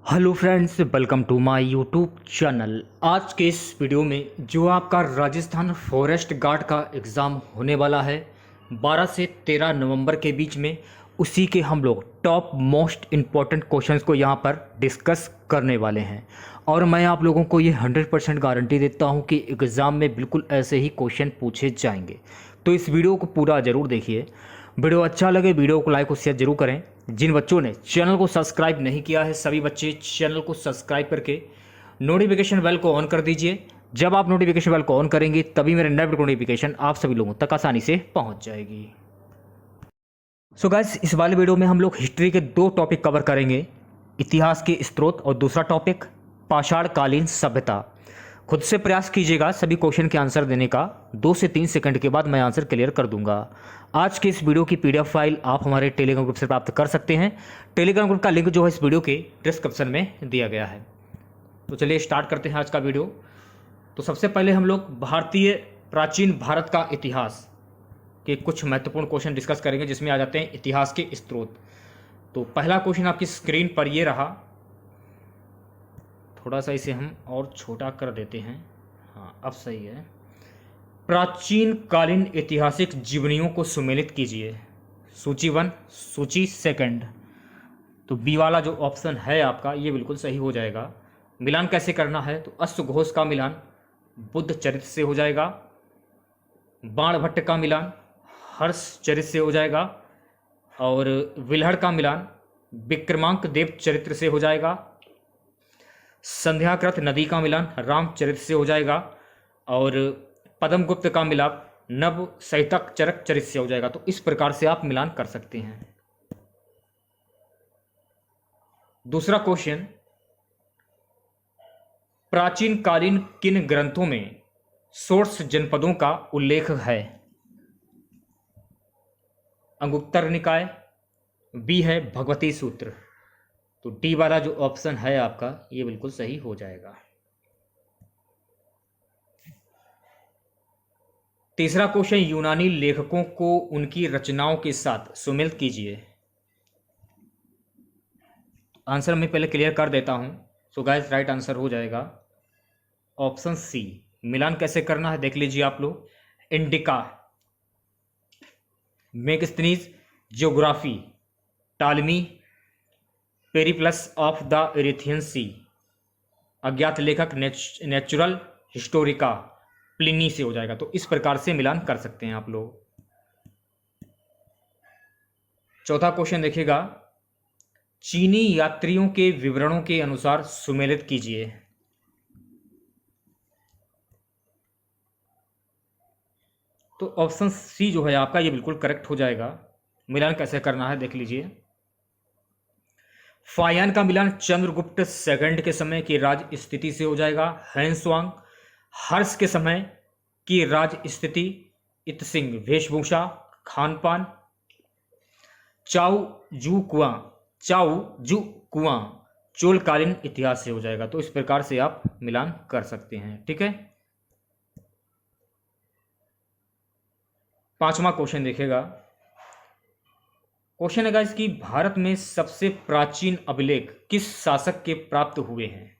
Hello friends, welcome to my YouTube channel. आज के इस वीडियो में जो आपका राजस्थान फॉरेस्ट गार्ड का एग्ज़ाम होने वाला है 12 से 13 नवंबर के बीच में, उसी के हम लोग टॉप मोस्ट इम्पॉर्टेंट क्वेश्चंस को यहाँ पर डिस्कस करने वाले हैं। और मैं आप लोगों को ये 100% गारंटी देता हूँ कि एग्ज़ाम में बिल्कुल ऐसे ही क्वेश्चन पूछे जाएंगे। तो इस वीडियो को पूरा ज़रूर देखिए। वीडियो अच्छा लगे वीडियो को लाइक और शेयर जरूर करें। जिन बच्चों ने चैनल को सब्सक्राइब नहीं किया है सभी बच्चे चैनल को सब्सक्राइब करके नोटिफिकेशन बेल को ऑन कर दीजिए। जब आप नोटिफिकेशन बेल को ऑन करेंगे तभी मेरे नए वीडियो नोटिफिकेशन आप सभी लोगों तक आसानी से पहुंच जाएगी। सो गाइस, इस वाले वीडियो में हम लोग हिस्ट्री के दो टॉपिक कवर करेंगे, इतिहास के स्रोत और दूसरा टॉपिक पाषाण कालीन सभ्यता। खुद से प्रयास कीजिएगा सभी क्वेश्चन के आंसर देने का। 2 से 3 सेकंड के बाद मैं आंसर क्लियर कर दूंगा। आज के इस वीडियो की पीडीएफ फाइल आप हमारे टेलीग्राम ग्रुप से प्राप्त कर सकते हैं। टेलीग्राम ग्रुप का लिंक जो है इस वीडियो के डिस्क्रिप्शन में दिया गया है। तो चलिए स्टार्ट करते हैं आज का वीडियो। तो सबसे पहले हम लोग भारतीय प्राचीन भारत का इतिहास के कुछ महत्वपूर्ण क्वेश्चन डिस्कस करेंगे, जिसमें आ जाते हैं इतिहास के स्रोत। तो पहला क्वेश्चन आपकी स्क्रीन पर ये रहा, थोड़ा सा इसे हम और छोटा कर देते हैं। हाँ, अब सही है। प्राचीन कालीन ऐतिहासिक जीवनियों को सुमेलित कीजिए। सूची 1, सूची 2। तो बी वाला जो ऑप्शन है आपका ये बिल्कुल सही हो जाएगा। मिलान कैसे करना है, तो अश्वघोष का मिलान बुद्ध चरित्र से हो जाएगा, बाणभट्ट का मिलान हर्ष चरित्र से हो जाएगा, और विल्हड़ का मिलान विक्रमांक देव चरित्र से हो जाएगा, संध्याकृत नदी का मिलान रामचरित्र से हो जाएगा, और पद्मगुप्त का मिलाप नव सहितक चरक चरित्र से हो जाएगा। तो इस प्रकार से आप मिलान कर सकते हैं। दूसरा क्वेश्चन, प्राचीन कालीन किन ग्रंथों में षोडश जनपदों का उल्लेख है? अंगुत्तर निकाय, बी है भगवती सूत्र। तो डी वाला जो ऑप्शन है आपका ये बिल्कुल सही हो जाएगा। तीसरा क्वेश्चन, यूनानी लेखकों को उनकी रचनाओं के साथ सुमेलित कीजिए। आंसर मैं पहले क्लियर कर देता हूं। सो गाइस, राइट आंसर हो जाएगा ऑप्शन सी। मिलान कैसे करना है देख लीजिए आप लोग। Indica, Megasthenes, geography, Ptolemy, Periplus of the Erythraean Sea, अज्ञात लेखक नेचुरल हिस्टोरिका, प्लिनी से हो जाएगा। तो इस प्रकार से मिलान कर सकते हैं आप लोग। चौथा क्वेश्चन देखिएगा, चीनी यात्रियों के विवरणों के अनुसार सुमेलित कीजिए। तो ऑप्शन सी जो है आपका ये बिल्कुल करेक्ट हो जाएगा। मिलान कैसे करना है देख लीजिए। फायान का मिलान चंद्रगुप्त सेकंड के समय की राज स्थिति से हो जाएगा। हैंसवांग हर्ष के समय की राज स्थिति, इतसिंग वेशभूषा खान पान, चाउ जू कुआं चोलकालीन इतिहास से हो जाएगा। तो इस प्रकार से आप मिलान कर सकते हैं। ठीक है। पांचवा क्वेश्चन देखिएगा। क्वेश्चन है गाइस कि भारत में सबसे प्राचीन अभिलेख किस शासक के प्राप्त हुए हैं?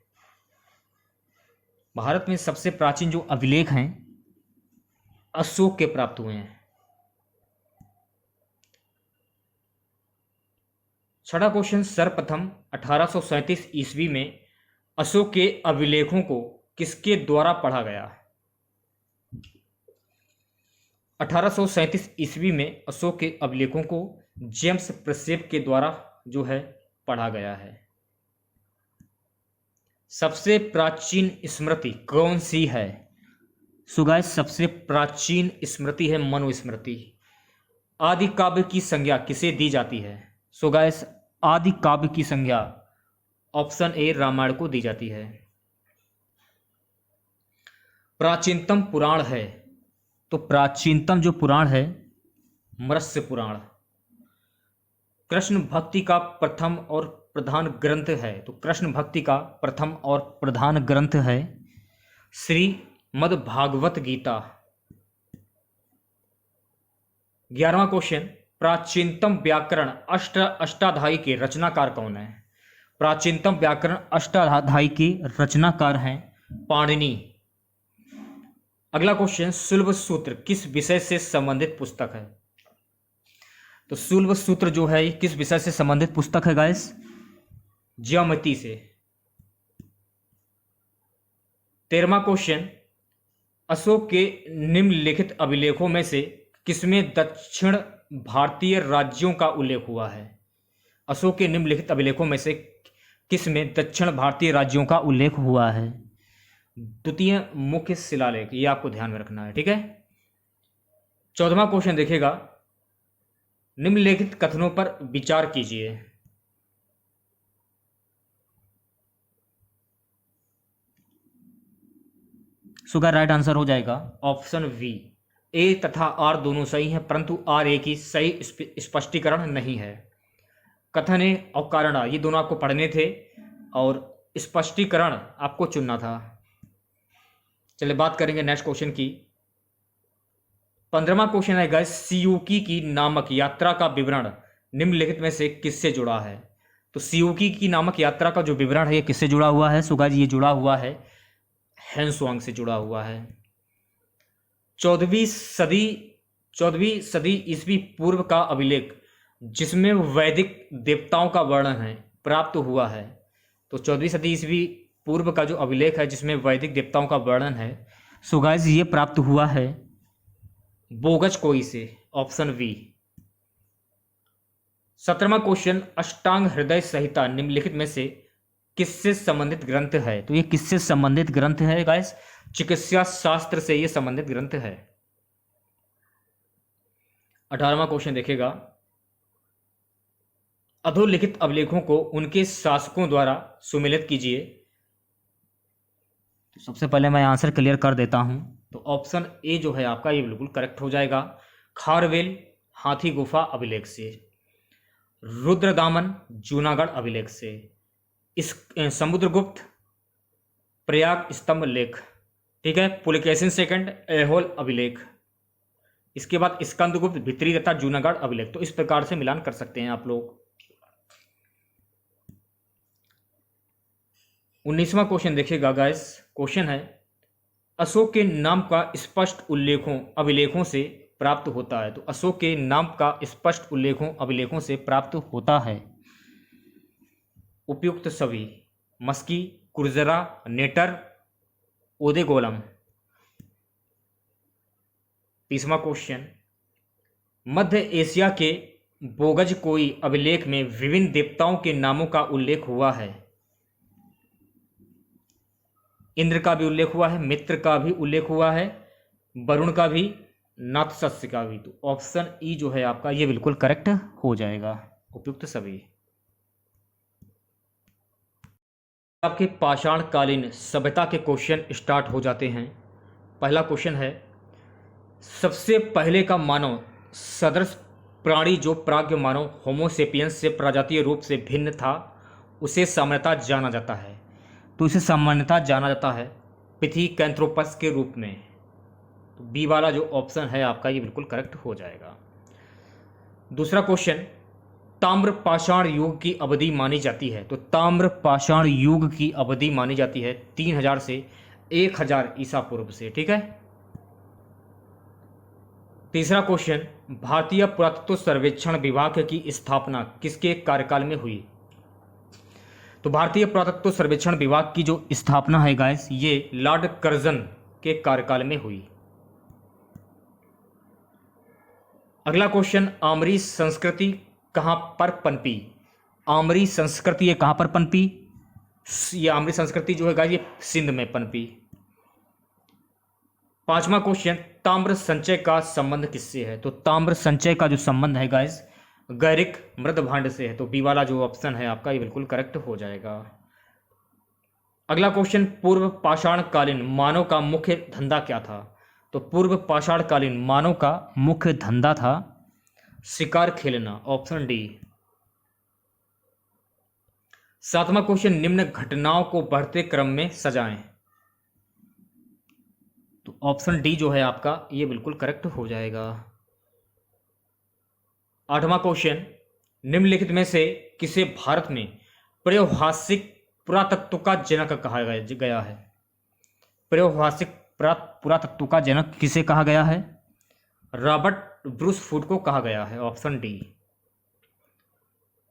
भारत में सबसे प्राचीन जो अभिलेख हैं अशोक के प्राप्त हुए हैं। छठा क्वेश्चन, सर्वप्रथम 1837 ईस्वी में अशोक के अभिलेखों को किसके द्वारा पढ़ा गया? 1837 ईस्वी में अशोक के अभिलेखों को जेम्स प्रेसेप के द्वारा जो है पढ़ा गया है। सबसे प्राचीन स्मृति कौन सी है? सो गाइस, सबसे प्राचीन स्मृति है मनुस्मृति। आदि काव्य की संज्ञा किसे दी जाती है? सो गाइस, आदि काव्य की संज्ञा ऑप्शन ए रामायण को दी जाती है। प्राचीनतम पुराण है, तो प्राचीनतम जो पुराण है मत्स्य पुराण। कृष्ण भक्ति का प्रथम और प्रधान ग्रंथ है, तो कृष्ण भक्ति का प्रथम और प्रधान ग्रंथ है श्रीमद् भागवत गीता। 11वां क्वेश्चन, प्राचीनतम व्याकरण अष्टाध्यायी के रचनाकार कौन है? प्राचीनतम व्याकरण अष्टाध्यायी के रचनाकार हैं पाणिनि। अगला क्वेश्चन, शुल्ब सूत्र किस विषय से संबंधित पुस्तक है? तो शुल्ब सूत्र जो है किस विषय से संबंधित पुस्तक है गाइस? ज्यामिति से। 13वां क्वेश्चन, अशोक के निम्नलिखित अभिलेखों में से किसमें दक्षिण भारतीय राज्यों का उल्लेख हुआ है? अशोक के निम्नलिखित अभिलेखों में से किसमें दक्षिण भारतीय राज्यों का उल्लेख हुआ है? द्वितीय मुख्य शिलालेख, ये आपको ध्यान में रखना है, ठीक है। 14वां क्वेश्चन देखिएगा, निम्नलिखित कथनों पर विचार कीजिए। सुगा राइट आंसर हो जाएगा ऑप्शन बी। ए तथा आर दोनों सही हैं, परंतु आर ए की सही स्पष्टीकरण नहीं है। कथन ए और कारण ये दोनों आपको पढ़ने थे और स्पष्टीकरण आपको चुनना था। चलिए बात करेंगे नेक्स्ट क्वेश्चन की। 15वां क्वेश्चन है गाइस, सियूकी की नामक यात्रा का विवरण निम्नलिखित में से किससे जुड़ा है? तो सियूकी की नामक यात्रा का जो विवरण है ये किससे जुड़ा हुआ है? सुगा जी ये जुड़ा हुआ है हेंसुआंग से जुड़ा हुआ है। 14वीं सदी ईस्वी पूर्व का अभिलेख जिसमें वैदिक देवताओं का वर्णन है प्राप्त हुआ है। तो 14वीं सदी ईस्वी पूर्व का जो अभिलेख है जिसमें वैदिक देवताओं का वर्णन है, सो गाइस ये प्राप्त हुआ है बोगज कोई से, ऑप्शन बी। 17वां क्वेश्चन, अष्टांग हृदय संहिता निम्नलिखित में से किससे संबंधित ग्रंथ है? तो ये किससे संबंधित ग्रंथ है गाइस? चिकित्सा शास्त्र से ये संबंधित ग्रंथ है। 18वां क्वेश्चन देखिएगा, अधोलिखित अभिलेखों को उनके शासकों द्वारा सुमेलित कीजिए। तो सबसे पहले मैं आंसर क्लियर कर देता हूं। तो ऑप्शन ए जो है आपका ये बिल्कुल करेक्ट हो जाएगा, खारवेल हाथी गुफा अभिलेख से, रुद्रदामन जूनागढ़ अभिलेख से, इस समुद्रगुप्त प्रयाग स्तंभ लेख, ठीक है, पुलकेशिन सेकंड ऐहोल अभिलेख, इसके बाद स्कंदगुप्त भित्री तथा जूनागढ़ अभिलेख। तो इस प्रकार से मिलान कर सकते हैं आप लोग। 19वां क्वेश्चन देखिएगा गाइस, क्वेश्चन है, अशोक के नाम का स्पष्ट अभिलेखों से प्राप्त होता है। तो अशोक के नाम का स्पष्ट अभिलेखों से प्राप्त होता है उपयुक्त सभी, मस्की, कुर्जरा, नेटर, ओदेगोलम। 30वां क्वेश्चन, मध्य एशिया के बोगज कोई अभिलेख में विभिन्न देवताओं के नामों का उल्लेख हुआ है। इंद्र का भी उल्लेख हुआ है, मित्र का भी उल्लेख हुआ है, वरुण का भी, नाथसस्य का भी। तो ऑप्शन ई जो है आपका ये बिल्कुल करेक्ट हो जाएगा, उपयुक्त सभी। आपके पाषाणकालीन सभ्यता के क्वेश्चन स्टार्ट हो जाते हैं। पहला क्वेश्चन है, सबसे पहले का मानव सदृश प्राणी जो प्राज्ञ मानव होमोसेपियंस से प्रजातीय रूप से भिन्न था उसे सामान्यतः जाना जाता है। तो इसे सामान्यतः जाना जाता है पिथेकैंथ्रोपस के रूप में। तो बी वाला जो ऑप्शन है आपका ये बिल्कुल करेक्ट हो जाएगा। दूसरा क्वेश्चन, ताम्र पाषाण युग की अवधि मानी जाती है। तो ताम्र पाषाण युग की अवधि मानी जाती है 3000 से 1000 ईसा पूर्व से, ठीक है। तीसरा क्वेश्चन, भारतीय पुरातत्व सर्वेक्षण विभाग की स्थापना किसके कार्यकाल में हुई? तो भारतीय पुरातत्व सर्वेक्षण विभाग की जो स्थापना है गाइस ये लॉर्ड कर्जन के कार्यकाल में हुई। अगला क्वेश्चन, आमरी संस्कृति कहां पर पनपी? आमरी संस्कृति ये कहां पर पनपी? ये आमरी संस्कृति जो है गाइस ये सिंध में पनपी। 5वां क्वेश्चन, ताम्र संचय का संबंध किससे है? तो ताम्र संचय का जो संबंध है गाइस गैरिक मृद भांड से है। तो बी वाला जो ऑप्शन है आपका ये बिल्कुल करेक्ट हो जाएगा। अगला क्वेश्चन, पूर्व पाषाणकालीन मानव का मुख्य धंधा क्या था? तो पूर्व पाषाणकालीन मानव का मुख्य धंधा था शिकार खेलना, ऑप्शन डी। 7वां क्वेश्चन, निम्न घटनाओं को बढ़ते क्रम में सजाएं। तो ऑप्शन डी जो है आपका ये बिल्कुल करेक्ट हो जाएगा। 8वां क्वेश्चन, निम्नलिखित में से किसे भारत में प्रायोहासिक पुरातत्व का जनक कहा गया है। प्रायोहासिक पुरातत्व का जनक किसे कहा गया है? रॉबर्ट ब्रूस फूड को कहा गया है, ऑप्शन डी।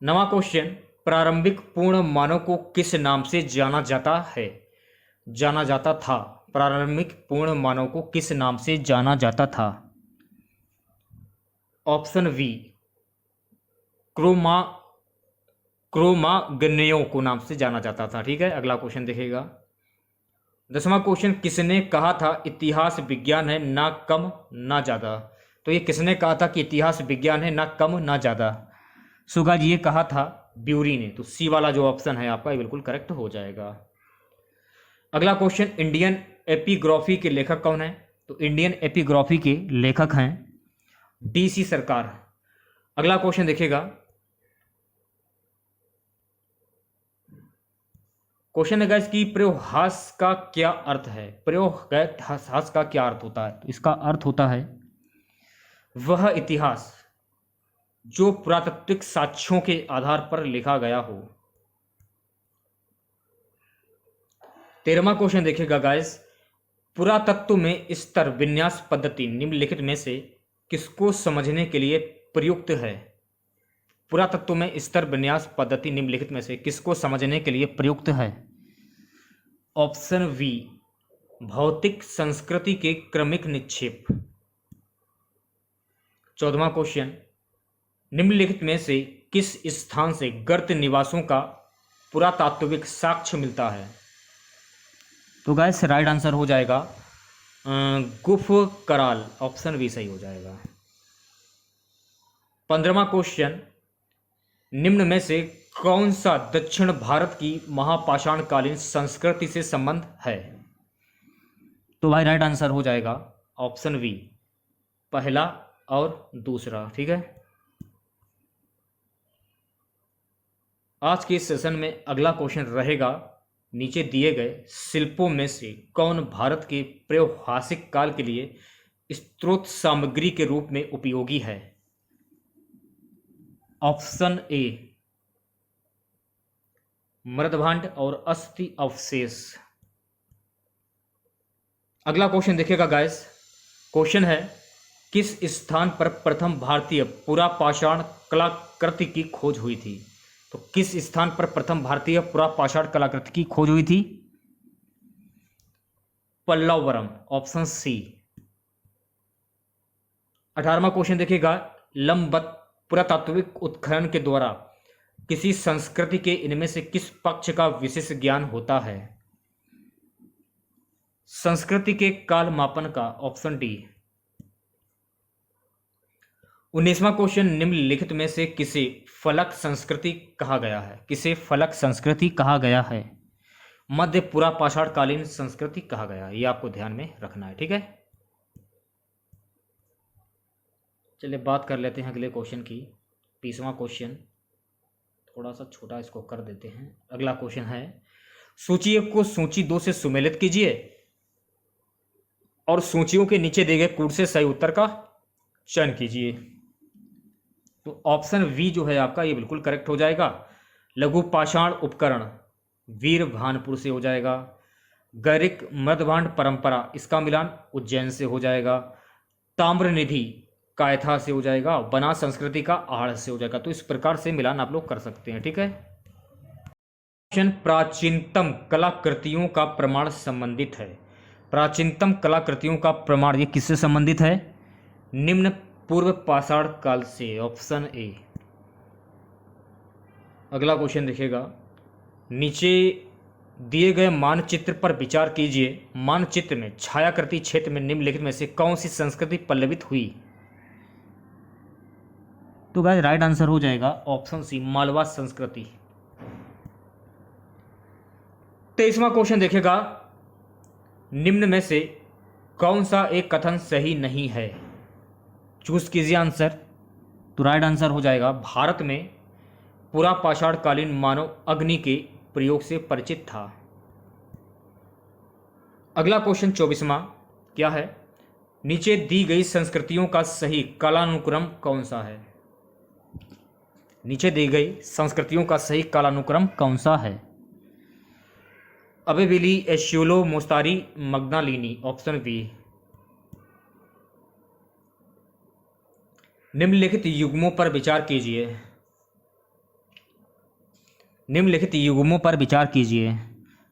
नवा क्वेश्चन, प्रारंभिक पूर्ण मानव को किस नाम से जाना जाता था? प्रारंभिक पूर्ण मानव को किस नाम से जाना जाता था? ऑप्शन वी, क्रोमाग्नियों को नाम से जाना जाता था। ठीक है, अगला क्वेश्चन देखिएगा। 10वां क्वेश्चन, किसने कहा था इतिहास विज्ञान है ना कम ना ज्यादा? तो ये किसने कहा था कि इतिहास विज्ञान है ना कम ना ज्यादा? सुगा जी, ये कहा था ब्यूरी ने। तो सी वाला जो ऑप्शन है आपका, ये बिल्कुल करेक्ट हो जाएगा। अगला क्वेश्चन, इंडियन एपिग्राफी के लेखक कौन है? तो इंडियन एपिग्राफी के लेखक हैं DC सरकार। अगला क्वेश्चन देखिएगा। क्वेश्चन है गाइस कि प्रयोहास का क्या अर्थ है? प्रयोहास का क्या अर्थ होता है? तो इसका अर्थ होता है वह इतिहास जो पुरातात्विक साक्ष्यों के आधार पर लिखा गया हो। 13वां क्वेश्चन देखिएगा गाइस, पुरातत्व में स्तर विन्यास पद्धति निम्नलिखित में से किसको समझने के लिए प्रयुक्त है? पुरातत्व में स्तर विन्यास पद्धति निम्नलिखित में से किसको समझने के लिए प्रयुक्त है? ऑप्शन वी, भौतिक संस्कृति के क्रमिक निक्षेप। 14वां क्वेश्चन, निम्नलिखित में से किस स्थान से गर्त निवासों का पुरातात्विक साक्ष्य मिलता है? तो गाइस राइट आंसर हो जाएगा गुफ कराल, ऑप्शन बी सही हो जाएगा। 15वां क्वेश्चन, निम्न में से कौन सा दक्षिण भारत की महापाषाणकालीन संस्कृति से संबंध है? तो भाई राइट आंसर हो जाएगा ऑप्शन बी, पहला और दूसरा। ठीक है, आज के इस सेशन में अगला क्वेश्चन रहेगा, नीचे दिए गए शिल्पों में से कौन भारत के प्रायोहासिक काल के लिए स्रोत सामग्री के रूप में उपयोगी है? ऑप्शन ए, मृदभांड और अस्थि अवशेष। अगला क्वेश्चन देखिएगा गाइस। क्वेश्चन है, किस स्थान पर प्रथम भारतीय पुरापाषाण कलाकृति की खोज हुई थी? तो किस स्थान पर प्रथम भारतीय पुरापाषाण कलाकृति की खोज हुई थी? Pallavaram, option C. 18वां क्वेश्चन देखिएगा, लंबवत पुरातात्विक उत्खनन के द्वारा किसी संस्कृति के इनमें से किस पक्ष का विशेष ज्ञान होता है? संस्कृति के काल मापन का, ऑप्शन डी। 19वां क्वेश्चन, निम्नलिखित में से किसे फलक संस्कृति कहा गया है? किसे फलक संस्कृति कहा गया है? मध्य पुरापाषाणकालीन संस्कृति कहा गया है, ये आपको ध्यान में रखना है। ठीक है, चलिए बात कर लेते हैं अगले क्वेश्चन की। 20वां क्वेश्चन थोड़ा सा छोटा, इसको कर देते हैं। अगला क्वेश्चन है, सूची 1 को सूची 2 से सुमेलित कीजिए और सूचियों के नीचे दिए गए कूट से सही उत्तर का चयन कीजिए। तो ऑप्शन वी जो है आपका, ये बिल्कुल करेक्ट हो जाएगा। लघु पाषाण उपकरण वीर भानपुर से हो जाएगा। गैरिक मृदभांड परंपरा, इसका मिलान उज्जैन से हो जाएगा। ताम्रनिधि कायथा से हो जाएगा। बना संस्कृति का आहार से हो जाएगा। तो इस प्रकार से मिलान आप लोग कर सकते हैं। ठीक है, क्वेश्चन, प्राचीनतम कलाकृतियों का प्रमाण संबंधित है। प्राचीनतम कलाकृतियों का प्रमाण ये किससे संबंधित है? निम्न पूर्व पाषाण काल से, ऑप्शन ए। अगला क्वेश्चन देखिएगा, नीचे दिए गए मानचित्र पर विचार कीजिए। मानचित्र में छायाकृति क्षेत्र में निम्नलिखित में से कौन सी संस्कृति पल्लवित हुई? तो गाइस राइट आंसर हो जाएगा ऑप्शन सी, मालवा संस्कृति। 23वां क्वेश्चन देखिएगा, निम्न में से कौन सा एक कथन सही नहीं है? चूज कीजिए आंसर। तो राइट आंसर हो जाएगा, भारत में पुरापाषाणकालीन मानव अग्नि के प्रयोग से परिचित था। अगला क्वेश्चन 24वां क्या है? नीचे दी गई संस्कृतियों का सही कालानुक्रम कौन सा है? नीचे दी गई संस्कृतियों का सही कालानुक्रम कौन सा है? Abbevillian, Acheulian, Mousterian, Magdalenian. Option B. निम्नलिखित युग्मों पर विचार कीजिए। निम्नलिखित युग्मों पर विचार कीजिए।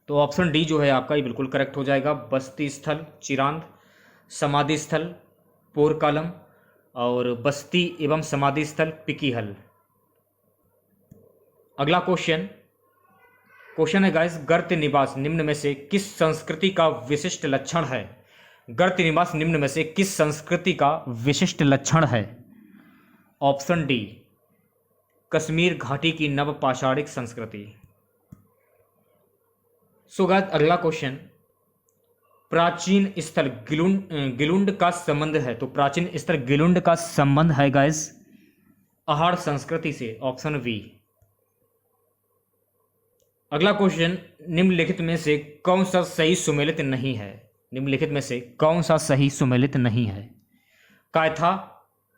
तो ऑप्शन डी जो है आपका ये बिल्कुल करेक्ट हो जाएगा। बस्ती स्थल चिरांद, समाधि स्थल पोरकालम और बस्ती एवं समाधि स्थल पिकीहल। अगला क्वेश्चन है गाइस, गर्त निवास निम्न में से किस संस्कृति का विशिष्ट लक्षण है? गर्त निवास निम्न में से किस संस्कृति का विशिष्ट लक्षण है? ऑप्शन डी, कश्मीर घाटी की नवपाषाणिक संस्कृति। सो गाइस अगला क्वेश्चन, प्राचीन स्थल गिलुंड का संबंध है। तो प्राचीन स्थल गिलुंड का संबंध है गाइस अहाड़ संस्कृति से। Option B. अगला क्वेश्चन, निम्नलिखित में से कौन सा सही सुमेलित नहीं है? निम्नलिखित में से कौन सा सही सुमेलित नहीं है? कायथा,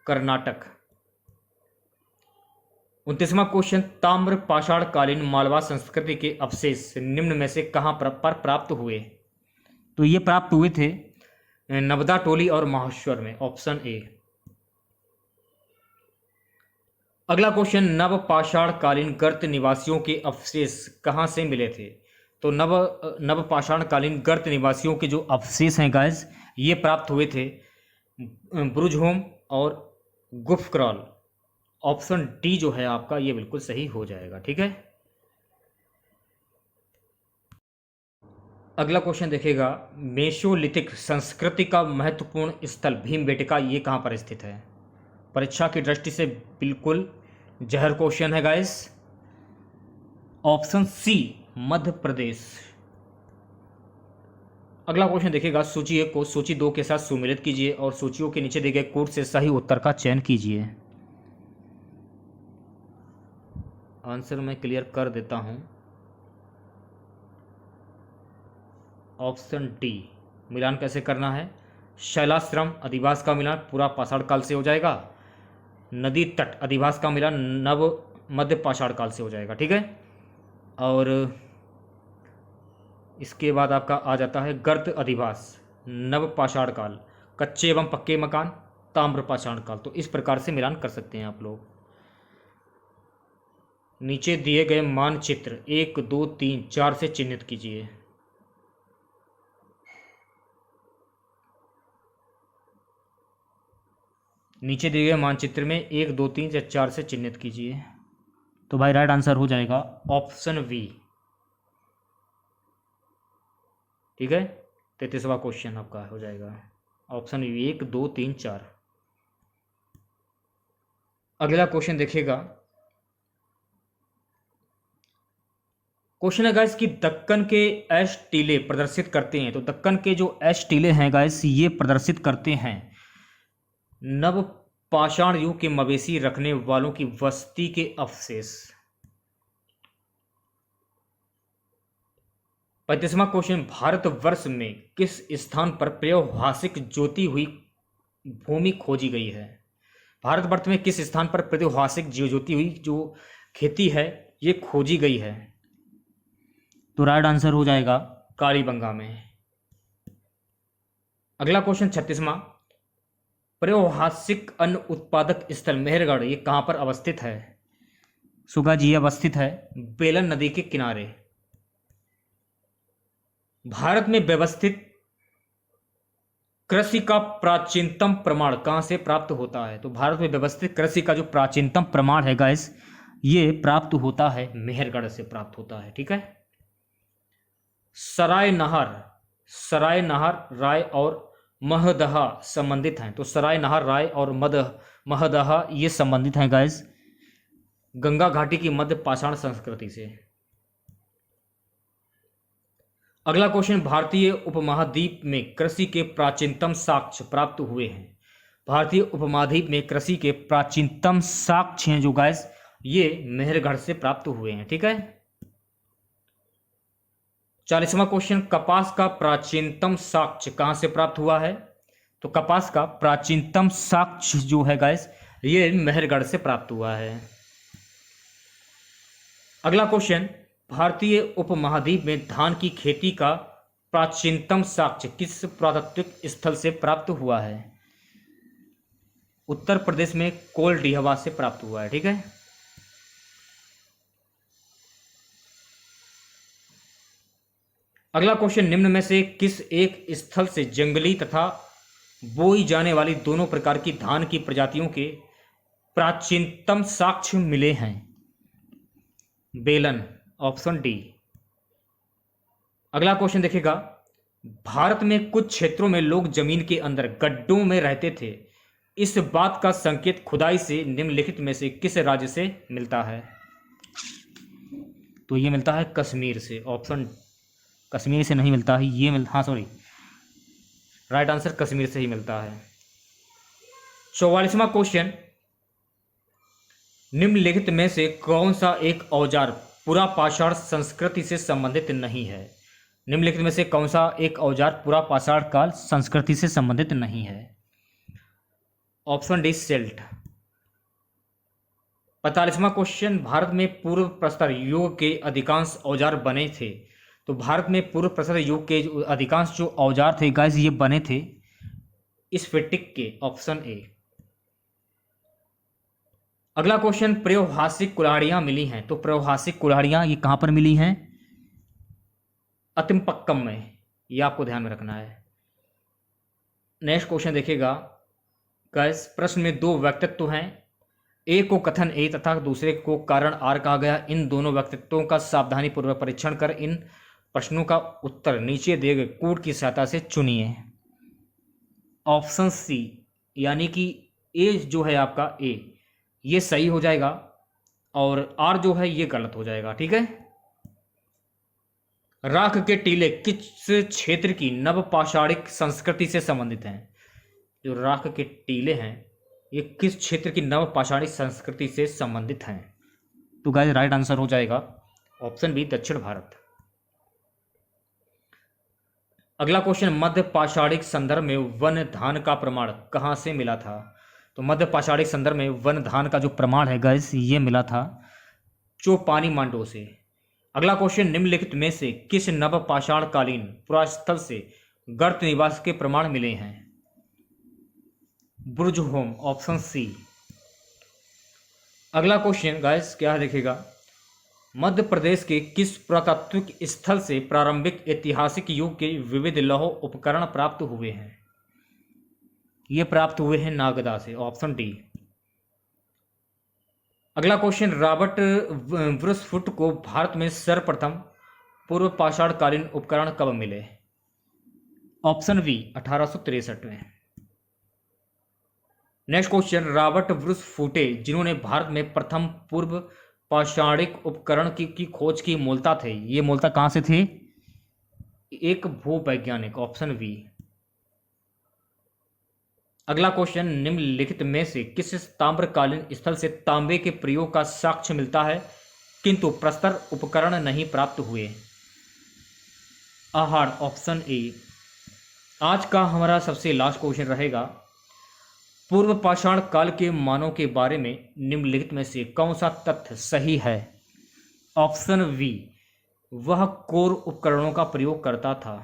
कर्नाटक। 29वां क्वेश्चन, ताम्र पाषाणकालीन मालवा संस्कृति के अवशेष निम्न में से कहां पर प्राप्त हुए? तो ये प्राप्त हुए थे नवदा टोली और माहेश्वर में। Option A. अगला क्वेश्चन, नवपाषाणकालीन गर्त निवासियों के अवशेष कहां से मिले थे? तो नवपाषाणकालीन गर्त निवासियों के जो अवशेष हैं गाइस ये प्राप्त हुए थे ब्रुजहोम और गुफक्रॉल। ऑप्शन डी जो है आपका ये बिल्कुल सही हो जाएगा। ठीक है। अगला क्वेश्चन देखिएगा, मेसोलिथिक संस्कृति का महत्वपूर्ण स्थल भीमबेटका ये कहाँ पर स्थित है? परीक्षा की दृष्टि से बिल्कुल जहर क्वेश्चन है guys. Option C, Madhya Pradesh. अगला क्वेश्चन देखिएगा, सूची 1 को सूची 2 के साथ सुमेलित कीजिए और सूचियों के नीचे दिए गए कोड से सही उत्तर का चयन कीजिए। आंसर मैं क्लियर कर देता हूं। ऑप्शन डी, मिलान कैसे करना है? शैलाश्रम अधिवास का मिलान पूरा पाषाण काल से हो जाएगा, नदी तट अधिवास का मिलान नव मध्य पाषाण काल से हो जाएगा। ठीक है। और इसके बाद आपका आ जाता है गर्त अधिवास नव पाषाण काल, कच्चे एवं पक्के मकान ताम्र पाषाण काल। तो इस प्रकार से मिलान कर सकते हैं आप लोग। नीचे दिए गए मानचित्र 1, 2, 3, 4 से चिन्हित कीजिए। नीचे दिए गए मानचित्र में 1, 2, 3 या 4 से चिन्हित कीजिए। तो भाई राइट आंसर हो जाएगा ऑप्शन बी। ठीक है। 33वां क्वेश्चन आपका हो जाएगा ऑप्शन बी, 1, 2, 3, 4। अगला क्वेश्चन देखिएगा, क्वेश्चन है गाइस कि दक्कन के ऐश टीले प्रदर्शित करते हैं। तो दक्कन के जो ऐश टीले हैं गाइस ये प्रदर्शित करते हैं नव पाषाण युग के मवेशी रखने वालों की बस्ती के अवशेष। 35वां क्वेश्चन, भारतवर्ष में किस स्थान पर प्रायोहासिक जोती हुई भूमि खोजी गई है? भारतवर्ष में किस स्थान पर प्रायोहासिक जोती हुई जो खेती है ये खोजी गई है? तो राइट आंसर हो जाएगा कालीबंगा में। अगला क्वेश्चन 36वां, प्रायोहासिक अन्न उत्पादक स्थल मेहरगढ़ ये कहां पर अवस्थित है? सुगा जी अवस्थित है बेलन नदी के किनारे। भारत में व्यवस्थित कृषि का प्राचीनतम प्रमाण कहां से प्राप्त होता है? तो भारत में व्यवस्थित कृषि का जो प्राचीनतम प्रमाण है गाइस ये प्राप्त होता है मेहरगढ़ से प्राप्त होता है। ठीक है। सराय नहर राय और महदहा संबंधित हैं। तो सराय नहर राय और महदहा ये संबंधित हैं गाइस गंगा घाटी की मध्य पाषाण संस्कृति से। अगला क्वेश्चन, भारतीय उपमहाद्वीप में कृषि के प्राचीनतम साक्ष्य प्राप्त हुए हैं। भारतीय उपमहाद्वीप में कृषि के प्राचीनतम साक्ष्य हैं जो गाइस ये मेहरगढ़ से प्राप्त हुए हैं। ठीक है। 40वां क्वेश्चन, कपास का प्राचीनतम साक्ष्य कहां से प्राप्त हुआ है? तो कपास का प्राचीनतम साक्ष्य जो है गाइस ये मेहरगढ़ से प्राप्त हुआ है। अगला क्वेश्चन, भारतीय उपमहाद्वीप में धान की खेती का प्राचीनतम साक्ष्य किस पुरातात्विक स्थल से प्राप्त हुआ है? उत्तर प्रदेश में कोलडीहवा से प्राप्त हुआ है। ठीक है। अगला क्वेश्चन, निम्न में से किस एक स्थल से जंगली तथा बोई जाने वाली दोनों प्रकार की धान की प्रजातियों के प्राचीनतम साक्ष्य मिले हैं? बेलन, ऑप्शन डी। अगला क्वेश्चन देखिएगा, भारत में कुछ क्षेत्रों में लोग जमीन के अंदर गड्ढों में रहते थे। इस बात का संकेत खुदाई से निम्नलिखित में से किस राज्य से मिलता है? तो ये मिलता है कश्मीर से। ऑप्शन कश्मीर से नहीं मिलता है, ये राइट आंसर कश्मीर से ही मिलता है। 44वां क्वेश्चन, निम्नलिखित में से कौन सा एक औजार पुरापाषाण संस्कृति से संबंधित नहीं है? निम्नलिखित में से कौन सा एक औजार पुरापाषाण काल संस्कृति से संबंधित नहीं है? Option D, silt. 45वां क्वेश्चन, भारत में पूर्व प्रस्तर युग के अधिकांश औजार बने थे। तो भारत में पूर्व प्रस्तर युग के अधिकांश जो औजार थे गाइस, ये बने थे स्फटिक के। Option A. अगला क्वेश्चन, प्रयोहासिक कुल्हाड़ियां मिली हैं। तो प्रयोहासिक कुल्हाड़ियां ये कहां पर मिली हैं? अतिमपक्कम में, ये आपको ध्यान में रखना है। नेक्स्ट क्वेश्चन देखिएगा गाइस, प्रश्न में दो व्यक्तित्व हैं, एक को कथन ए तथा दूसरे को कारण आर कहा गया। इन दोनों व्यक्तित्वों का सावधानी पूर्वक परीक्षण कर इन प्रश्नों का उत्तर नीचे दिए गए कोड की सहायता से चुनिए। ऑप्शन सी यानी कि ए जो है आपका ए, ये सही हो जाएगा और आर जो है ये गलत हो जाएगा। ठीक है। राख के टीले किस क्षेत्र की नवपाषाणिक संस्कृति से संबंधित हैं? जो राख के टीले हैं ये किस क्षेत्र की नवपाषाणिक संस्कृति से संबंधित हैं? तो गाइस राइट आंसर हो जाएगा ऑप्शन बी, दक्षिण भारत। अगला क्वेश्चन, मध्य पाषाणिक संदर्भ में वन धान का प्रमाण कहां से मिला था? तो मध्य पाषाणिक संदर्भ में वन धान का जो प्रमाण है गाइस, ये मिला था चोपानी मांडो से। अगला क्वेश्चन, निम्नलिखित में से किस नवपाषाण कालीन पुरास्थल से गर्त निवास के प्रमाण मिले हैं? Burzahom, option C. अगला क्वेश्चन गाइस क्या है देखिएगा, मध्य प्रदेश के किस पुरातात्विक स्थल से प्रारंभिक ऐतिहासिक युग के विविध लौह उपकरण प्राप्त हुए हैं? ये प्राप्त हुए हैं नागदा से। Option D. अगला क्वेश्चन, रॉबर्ट ब्रुसफुट को भारत में सर्वप्रथम पूर्व पाषाण कालीन उपकरण कब मिले? ऑप्शन बी, 1863 में। नेक्स्ट क्वेश्चन, रॉबर्ट ब्रुसफुटे जिन्होंने भारत में प्रथम पूर्व पाषाणिक उपकरण की खोज की मूलतः थे, ये मूलतः कहां से थे? एक भूवैज्ञानिक। Option B. अगला क्वेश्चन, निम्नलिखित में से किस ताम्रकालीन स्थल से तांबे के प्रयोग का साक्ष्य मिलता है किंतु प्रस्तर उपकरण नहीं प्राप्त हुए? आहार, ऑप्शन ए। आज का हमारा सबसे लास्ट क्वेश्चन रहेगा, पूर्व पाषाण काल के मानव के बारे में निम्नलिखित में से कौन सा तथ्य सही है? ऑप्शन बी, वह कोर उपकरणों का प्रयोग करता था।